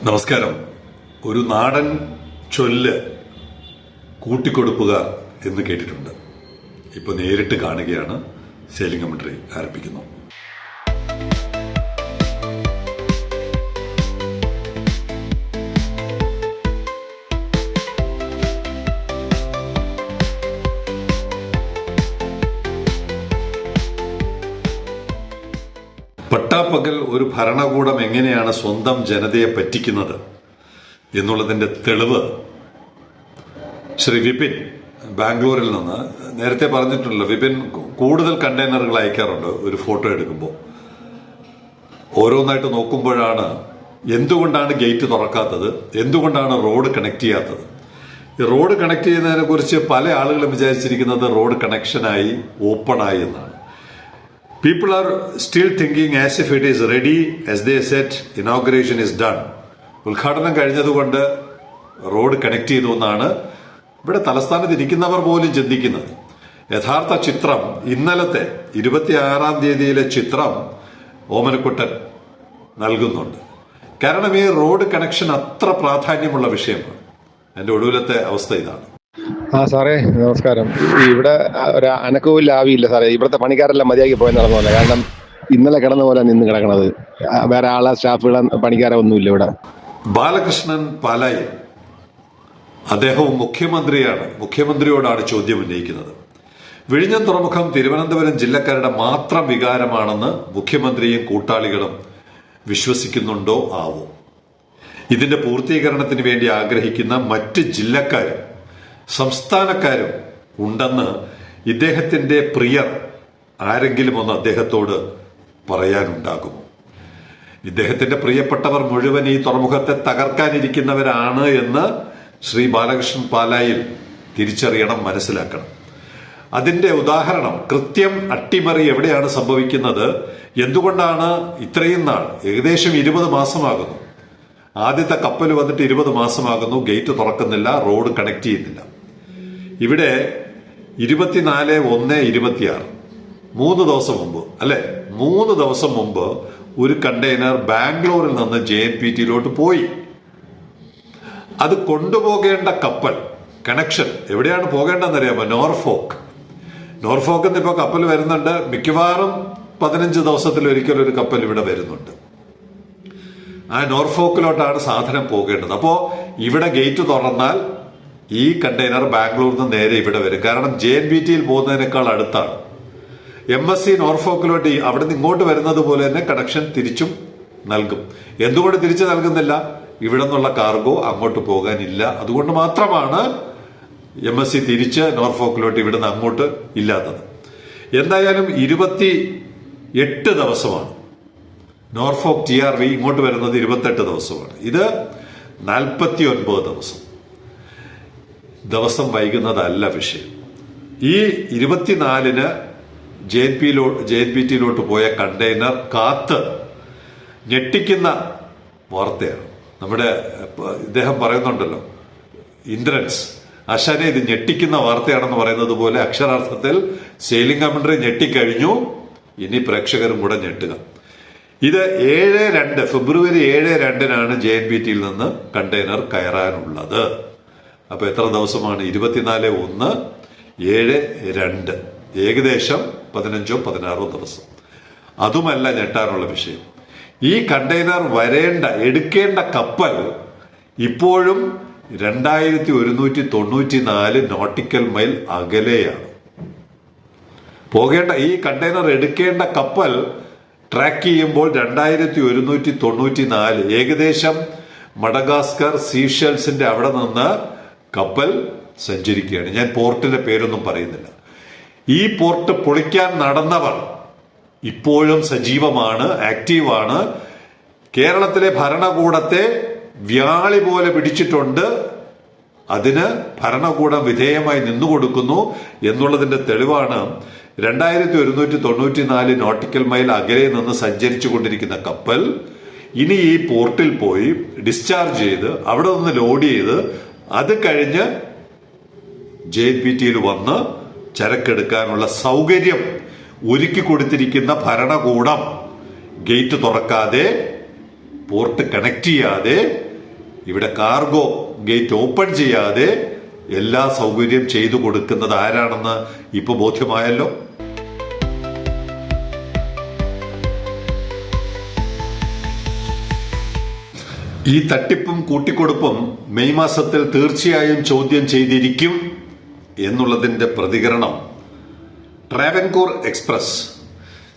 നമസ്കാരം. ഒരു നാടൻ ചൊല്ല് കൂട്ടിക്കൊടുപ്പുകാർ എന്ന് കേട്ടിട്ടുണ്ട്. ഇപ്പൊ നേരിട്ട് കാണുകയാണ്. സെയിലിംഗ് കമന്ററി ആരംഭിക്കുന്നു. പട്ടാപ്പകൽ ഒരു ഭരണകൂടം എങ്ങനെയാണ് സ്വന്തം ജനതയെ പറ്റിക്കുന്നത് എന്നുള്ളതിന്റെ തെളിവ് ശ്രീ വിപിൻ ബാംഗ്ലൂരിൽ നിന്ന് നേരത്തെ പറഞ്ഞിട്ടുണ്ടല്ലോ. വിപിൻ കൂടുതൽ കണ്ടെയ്നറുകൾ അയക്കാറുണ്ട് ഒരു ഫോട്ടോ എടുക്കുമ്പോൾ. ഓരോന്നായിട്ട് നോക്കുമ്പോഴാണ് എന്തുകൊണ്ടാണ് ഗേറ്റ് തുറക്കാത്തത്, എന്തുകൊണ്ടാണ് റോഡ് കണക്ട് ചെയ്യാത്തത്. ഈ റോഡ് കണക്ട് ചെയ്യുന്നതിനെ കുറിച്ച് പല ആളുകളും വിചാരിച്ചിരിക്കുന്നത് റോഡ് കണക്ഷനായി, ഓപ്പണായി എന്നാണ്. People are still thinking as if it is ready, as they said, inauguration is done. ഉദ്ഘാടനം കഴിഞ്ഞതുകൊണ്ട് റോഡ് കണക്ട് ചെയ്തു എന്നാണ് ഇവിടെ തലസ്ഥാനത്ത് ഇരിക്കുന്നവർ പോലും ചിന്തിക്കുന്നത്. യഥാർത്ഥ ചിത്രം ഇന്നലത്തെ 26-ാം തീയതിയിലെ ചിത്രം ഓമനക്കുട്ടൻ നൽകുന്നുണ്ട്. കാരണം ഈ റോഡ് കണക്ഷൻ അത്ര പ്രാധാന്യമുള്ള വിഷയമാണ്. എന്റെ ഒടുവിലത്തെ അവസ്ഥ ഇതാണ്. സാറേ നമസ്കാരം. ഇവിടെ ഒരു അനക്കവും ലാവിയില്ല സാറേ. ഇവിടുത്തെ പണിക്കാരെല്ലാം മതിയാക്കി പോയി നടന്നു പോലെ. കാരണം ഇന്നലെ കിടന്ന പോലെ നിന്ന് കിടക്കണത്. വേറെ ആളെ സ്റ്റാഫുകളെ പണിക്കാരെ ഒന്നുമില്ല ഇവിടെ. ബാലകൃഷ്ണൻ പാലായി അദ്ദേഹവും മുഖ്യമന്ത്രിയാണ്. മുഖ്യമന്ത്രിയോടാണ് ചോദ്യം ഉന്നയിക്കുന്നത്. വിഴിഞ്ഞം തുറമുഖം തിരുവനന്തപുരം ജില്ലക്കാരുടെ മാത്രം വികാരമാണെന്ന് മുഖ്യമന്ത്രിയും കൂട്ടാളികളും വിശ്വസിക്കുന്നുണ്ടോ ആവോ? ഇതിന്റെ പൂർത്തീകരണത്തിന് വേണ്ടി ആഗ്രഹിക്കുന്ന മറ്റ് ജില്ലക്കാരും സംസ്ഥാനക്കാരും ഉണ്ടെന്ന് ഇദ്ദേഹത്തിന്റെ പ്രിയർ ആരെങ്കിലും ഒന്ന് അദ്ദേഹത്തോട് പറയാനുണ്ടാകുമോ? ഇദ്ദേഹത്തിന്റെ പ്രിയപ്പെട്ടവർ മുഴുവൻ ഈ തുറമുഖത്തെ തകർക്കാനിരിക്കുന്നവരാണ് എന്ന് ശ്രീ ബാലകൃഷ്ണൻ പാലായിൽ തിരിച്ചറിയണം, മനസ്സിലാക്കണം. അതിന്റെ ഉദാഹരണം കൃത്യം അട്ടിമറി എവിടെയാണ് സംഭവിക്കുന്നത്, എന്തുകൊണ്ടാണ് ഇത്രയും നാൾ ഏകദേശം 20 മാസമാകുന്നു. ആദ്യത്തെ കപ്പൽ വന്നിട്ട് 20 മാസമാകുന്നു, ഗേറ്റ് തുറക്കുന്നില്ല, റോഡ് കണക്ട് ചെയ്യുന്നില്ല. ഇവിടെ 24/1/26 3 ദിവസം മുമ്പ്, അല്ലെ 3 ദിവസം മുമ്പ് ഒരു കണ്ടെയ്നർ ബാംഗ്ലൂരിൽ നിന്ന് JNPT പോയി. അത് കൊണ്ടുപോകേണ്ട കപ്പൽ കണക്ഷൻ എവിടെയാണ് പോകേണ്ടതെന്നറിയാമോ? നോർഫോക്കിൽ നിന്ന് ഇപ്പൊ കപ്പൽ വരുന്നുണ്ട്. മിക്കവാറും 15 ദിവസത്തിൽ ഒരിക്കലും ഒരു കപ്പൽ ഇവിടെ വരുന്നുണ്ട്. ആ നോർഫോക്കിലോട്ടാണ് സാധനം പോകേണ്ടത്. അപ്പോ ഇവിടെ ഗേറ്റ് തുറന്നാൽ ഈ കണ്ടെയ്നർ ബാംഗ്ലൂരിൽ നിന്ന് നേരെ ഇവിടെ വരും. കാരണം JNPT പോകുന്നതിനേക്കാൾ അടുത്താണ്. MSC നോർഫോക്കിലോട്ട് അവിടെ നിന്ന് ഇങ്ങോട്ട് വരുന്നത് പോലെ തന്നെ കണക്ഷൻ തിരിച്ചും നൽകും. എന്തുകൊണ്ട് തിരിച്ചു നൽകുന്നില്ല? ഇവിടെ നിന്നുള്ള കാർഗോ അങ്ങോട്ട് പോകാനില്ല. അതുകൊണ്ട് മാത്രമാണ് MSC തിരിച്ച് നോർഫോക്കിലോട്ട് ഇവിടുന്ന് അങ്ങോട്ട് ഇല്ലാത്തത്. എന്തായാലും 28 ദിവസമാണ് നോർഫോക്ക് TRV ഇങ്ങോട്ട് വരുന്നത്. 28 ദിവസമാണ്. ഇത് 49 ദിവസം വൈകുന്നതല്ല വിഷയം. ഈ 24-ന് JNPT പോയ കണ്ടെയ്നർ കാത്ത് ഞെട്ടിക്കുന്ന വാർത്തയാണ്. നമ്മുടെ ഇദ്ദേഹം പറയുന്നുണ്ടല്ലോ, ഇന്ദ്രൻസ് അശനെ ഇത് ഞെട്ടിക്കുന്ന വാർത്തയാണെന്ന് പറയുന്നത് പോലെ അക്ഷരാർത്ഥത്തിൽ സെയിലിംഗ് കമന്ററി ഞെട്ടിക്കഴിഞ്ഞു. ഇനി പ്രേക്ഷകരും കൂടെ ഞെട്ടുക. ഇത് ഫെബ്രുവരി 7-2 JNPT നിന്ന് കണ്ടെയ്നർ കയറാനുള്ളത്. അപ്പൊ എത്ര ദിവസമാണ്? 24/1/7-2 ഏകദേശം 15-16 ദിവസം. അതുമല്ല ഞെട്ടാനുള്ള വിഷയം. ഈ കണ്ടെയ്നർ എടുക്കേണ്ട കപ്പൽ ഇപ്പോഴും 2194 നോട്ടിക്കൽ മൈൽ അകലെയാണ് പോകേണ്ട. ഈ കണ്ടെയ്നർ എടുക്കേണ്ട കപ്പൽ ട്രാക്ക് ചെയ്യുമ്പോൾ 2194 ഏകദേശം മഡഗാസ്കർ സീഷെൽസിന്റെ അവിടെ നിന്ന് കപ്പൽ സഞ്ചരിക്കുകയാണ്. ഞാൻ പോർട്ടിന്റെ പേരൊന്നും പറയുന്നില്ല. ഈ പോർട്ട് പൊളിക്കാൻ നടന്നവർ ഇപ്പോഴും സജീവമാണ്, ആക്റ്റീവാണ്. കേരളത്തിലെ ഭരണകൂടത്തെ വ്യാളി പോലെ പിടിച്ചിട്ടുണ്ട്. അതിന് ഭരണകൂടം വിധേയമായി നിന്നുകൊടുക്കുന്നു എന്നുള്ളതിന്റെ തെളിവാണ് 2194 നോട്ടിക്കൽ മൈൽ അകലെ നിന്ന് സഞ്ചരിച്ചു കൊണ്ടിരിക്കുന്ന കപ്പൽ ഇനി ഈ പോർട്ടിൽ പോയി ഡിസ്ചാർജ് ചെയ്ത് അവിടെ നിന്ന് ലോഡ് ചെയ്ത് അത് കഴിഞ്ഞ് JNPT വന്ന് ചരക്കെടുക്കാനുള്ള സൗകര്യം ഒരുക്കി കൊടുത്തിരിക്കുന്ന ഭരണകൂടം ഗേറ്റ് തുറക്കാതെ, പോർട്ട് കണക്ട് ചെയ്യാതെ ഇവിടെ കാർഗോ ഗേറ്റ് ഓപ്പൺ ചെയ്യാതെ എല്ലാ സൗകര്യം ചെയ്തു കൊടുക്കുന്നത് ആരാണെന്ന് ഇപ്പൊ ബോധ്യമായല്ലോ. ഈ തട്ടിപ്പും കൂട്ടിക്കൊടുപ്പും മെയ് മാസത്തിൽ തീർച്ചയായും ചോദ്യം ചെയ്തിരിക്കും എന്നുള്ളതിന്റെ പ്രതികരണം ട്രാവൻകൂർ എക്സ്പ്രസ്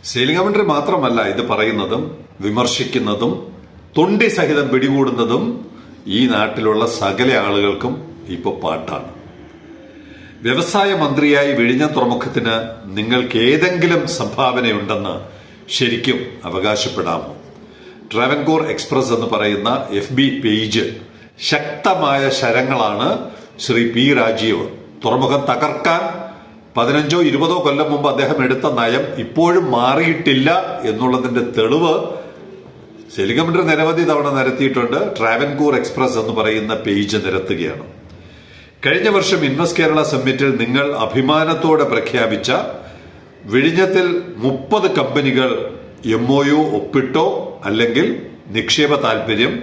സെയിലിംഗ് കമന്ററി മാത്രമല്ല ഇത് പറയുന്നതും വിമർശിക്കുന്നതും തൊണ്ടി സഹിതം പിടികൂടുന്നതും ഈ നാട്ടിലുള്ള സകല ആളുകൾക്കും ഇപ്പോൾ പാട്ടാണ്. വ്യവസായ മന്ത്രിയായി വിഴിഞ്ഞം തുറമുഖത്തിന് നിങ്ങൾക്ക് ഏതെങ്കിലും സംഭാവനയുണ്ടെന്ന് ശരിക്കും അവകാശപ്പെടാമോ? ട്രാവൻകൂർ എക്സ്പ്രസ് എന്ന് പറയുന്ന FB പേജ് ശക്തമായ ശരങ്ങളാണ് ശ്രീ P. രാജീവ് തുറമുഖം തകർക്കാൻ 15-20 കൊല്ലം മുമ്പ് അദ്ദേഹം എടുത്ത നയം ഇപ്പോഴും മാറിയിട്ടില്ല എന്നുള്ളതിന്റെ തെളിവ് സെയിലിംഗ് കമന്ററി നിരവധി തവണ നിരത്തിയിട്ടുണ്ട്. ട്രാവൻകൂർ എക്സ്പ്രസ് എന്ന് പറയുന്ന പേജ് നിരത്തുകയാണ്. കഴിഞ്ഞ വർഷം ഇൻവെസ്റ്റ് കേരള സമ്മിറ്റിൽ നിങ്ങൾ അഭിമാനത്തോടെ പ്രഖ്യാപിച്ച വിഴിഞ്ഞത്തിൽ 30 കമ്പനികൾ MOU ഒപ്പിട്ടോ അല്ലെങ്കിൽ നിക്ഷേപ താൽപര്യം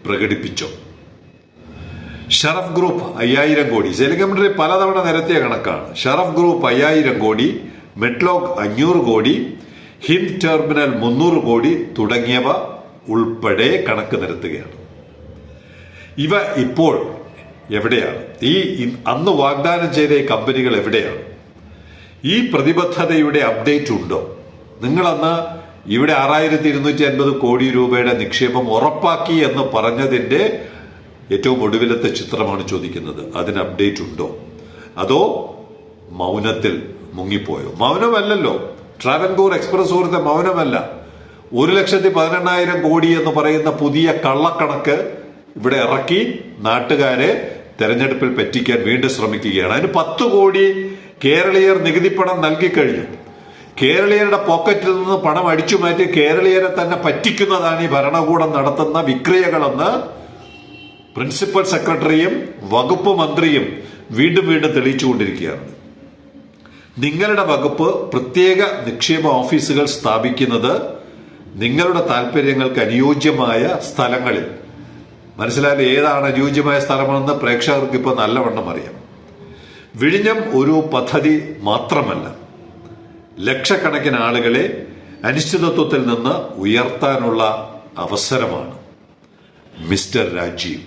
പ്രകടിപ്പിച്ചോ? ഷറഫ് ഗ്രൂപ്പ് 5000 കോടി, സെയിലിംഗ് കമന്ററി പലതവണ നിരത്തിയ കണക്കാണ്. ഷറഫ് ഗ്രൂപ്പ് 5000 കോടി, മെട്ലോഗ് 500 കോടി, ഹിന്ദ് ടെർമിനൽ 300 കോടി തുടങ്ങിയവ ഉൾപ്പെടെ കണക്ക് നിരത്തുകയാണ്. ഇവ ഇപ്പോൾ എവിടെയാണ്? അന്ന് വാഗ്ദാനം ചെയ്ത ഈ കമ്പനികൾ എവിടെയാണ്? ഈ പ്രതിബദ്ധതയുടെ അപ്ഡേറ്റ് ഉണ്ടോ? നിങ്ങളന്ന് ഇവിടെ 6250 കോടി രൂപയുടെ നിക്ഷേപം ഉറപ്പാക്കി എന്ന് പറഞ്ഞതിന്റെ ഏറ്റവും ഒടുവിലത്തെ ചിത്രമാണ് ചോദിക്കുന്നത്. അതിന് അപ്ഡേറ്റ് ഉണ്ടോ? അതോ മൗനത്തിൽ മുങ്ങിപ്പോയോ? മൗനമല്ലല്ലോ ട്രാവൻകൂർ എക്സ്പ്രസ് സുഹൃത്തെ, മൗനമല്ല. 1,18,000 കോടി എന്ന് പറയുന്ന പുതിയ കള്ളക്കണക്ക് ഇവിടെ ഇറക്കി നാട്ടുകാരെ തെരഞ്ഞെടുപ്പിൽ പറ്റിക്കാൻ വീണ്ടും ശ്രമിക്കുകയാണ്. അതിന് 10 കോടി കേരളീയർ നികുതിപ്പണം നൽകിക്കഴിഞ്ഞു. കേരളീയരുടെ പോക്കറ്റിൽ നിന്ന് പണം അടിച്ചു മാറ്റി കേരളീയരെ തന്നെ പറ്റിക്കുന്നതാണ് ഈ ഭരണകൂടം നടത്തുന്ന വിക്രിയകളെന്ന് പ്രിൻസിപ്പൽ സെക്രട്ടറിയും വകുപ്പ് മന്ത്രിയും വീണ്ടും വീണ്ടും തെളിയിച്ചുകൊണ്ടിരിക്കുകയാണ്. നിങ്ങളുടെ വകുപ്പ് പ്രത്യേക നിക്ഷേപ ഓഫീസുകൾ സ്ഥാപിക്കുന്നത് നിങ്ങളുടെ താല്പര്യങ്ങൾക്ക് അനുയോജ്യമായ സ്ഥലങ്ങളിൽ. മനസ്സിലായാലും ഏതാണ് അനുയോജ്യമായ സ്ഥലമെന്ന് പ്രേക്ഷകർക്ക് ഇപ്പോൾ നല്ലവണ്ണം അറിയാം. വിഴിഞ്ഞം ഒരു പദ്ധതി മാത്രമല്ല, ലക്ഷക്കണക്കിന് ആളുകളെ അനിശ്ചിതത്വത്തിൽ നിന്ന് ഉയർത്താനുള്ള അവസരമാണ്. മിസ്റ്റർ രാജീവ്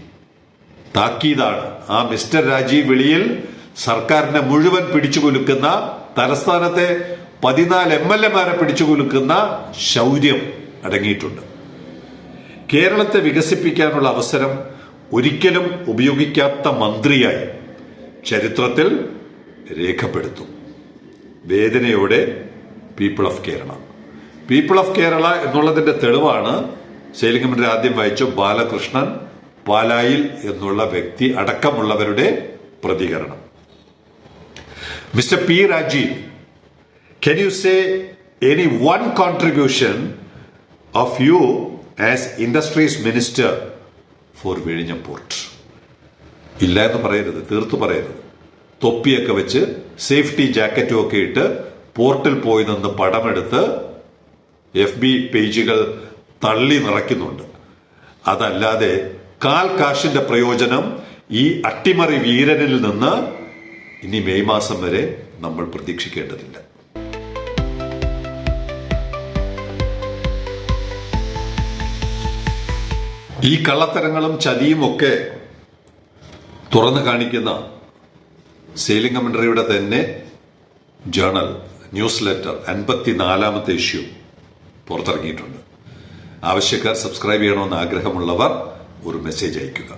താക്കീതാണ്. ആ മിസ്റ്റർ രാജീവ് വിളിയിൽ സർക്കാരിനെ മുഴുവൻ പിടിച്ചുകുലുക്കുന്ന, തലസ്ഥാനത്തെ 14 MLA-മാരെ പിടിച്ചുകുലുക്കുന്ന ശൗര്യം അടങ്ങിയിട്ടുണ്ട്. കേരളത്തെ വികസിപ്പിക്കാനുള്ള അവസരം ഒരിക്കലും ഉപയോഗിക്കാത്ത മന്ത്രിയായി ചരിത്രത്തിൽ രേഖപ്പെടുത്തും. വേദനയോടെ people of Kerala. People of Kerala എന്നുള്ളതിന്റെ തെളിവാണ് സെയിലിംഗ് കമന്ററി ആദ്യം വായിച്ചു ബാലകൃഷ്ണൻ പാലായിൽ എന്നുള്ള വ്യക്തി അടക്കമുള്ളവരുടെ പ്രതികരണം. Mister P. Rajeev, can you say any one contribution of you as Industries Minister for വിഴിഞ്ഞം പോർട്ട്? ഇല്ല എന്ന് പറയരുത്, തീർത്തു പറയരുത്. തൊപ്പിയൊക്കെ വെച്ച് സേഫ്റ്റി ജാക്കറ്റും ഒക്കെ ഇട്ട് പോർട്ടിൽ പോയി നിന്ന് പടമെടുത്ത് FB പേജുകൾ തള്ളി നിറയ്ക്കുന്നുണ്ട്. അതല്ലാതെ കാശിന്റെ പ്രയോജനം ഈ അട്ടിമറി വീരനിൽ നിന്ന് ഇനി മെയ് മാസം വരെ നമ്മൾ പ്രതീക്ഷിക്കേണ്ടതില്ല. ഈ കള്ളത്തരങ്ങളും ചതിയും ഒക്കെ തുറന്നു കാണിക്കുന്ന സെയിലിംഗ് കമന്ററിയുടെ തന്നെ ജേണൽ ന്യൂസ് ലെറ്റർ 54ാമത്തെ ഇഷ്യൂ പുറത്തിറങ്ങിയിട്ടുണ്ട്. ആവശ്യക്കാർ സബ്സ്ക്രൈബ് ചെയ്യണമെന്ന് ആഗ്രഹമുള്ളവർ ഒരു മെസ്സേജ് അയയ്ക്കുക.